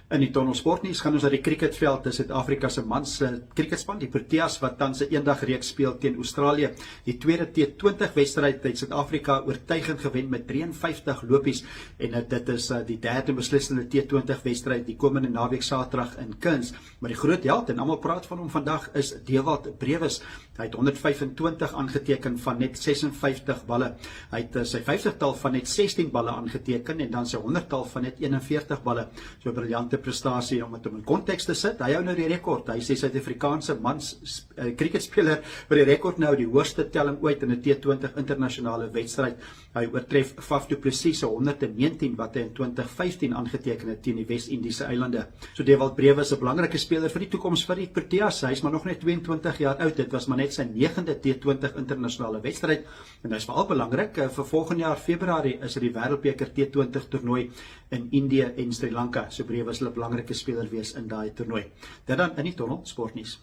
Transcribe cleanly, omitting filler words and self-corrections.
In die Tunnel Sportnuus gaan ons na die cricketveld te Suid-Afrika se mans cricketspan, die Proteas wat tans 'n eendagreeks speel teen Australië. Die tweede T20 wedstryd het Suid-Afrika oortuigend gewen met 53 lopies en dit is die derde beslissende T20 wedstryd die komende naweek Saterdag in Kuns. Maar die groot held en almal praat van hom vandag is Dewald Brevis. Hy het 125 aangeteken van net 56 balle. Hy het sy 50-tal van net 16 balle aangeteken en dan sy 100-tal van net 41 balle. So 'n briljante prestasie om dit in konteks te sit. Hy hou nou die rekord. Hy is die Suid-Afrikaanse mans cricketspeler wat die rekord nou die hoogste telling ooit in 'n T20 internasionale wedstryd. Hy oortref Faf du Plessis se 119 wat hy in 2015 aangeteken het teen die Wes-Indiese eilande. So Dewald Brevis is 'n belangrike speler vir die toekoms vir die Proteas. Hy is maar nog net 22 jaar oud. Dit was maar net sy 9de T20 internasionale wedstryd en hy is veral belangrik vir volgende jaar Februarie is die Wêreldbeker T20 toernooi in Indië en Sri Lanka. So Brevis sal 'n belangrike speler wees in daai toernooi. Dit dan in die Tunnel Sportnuus.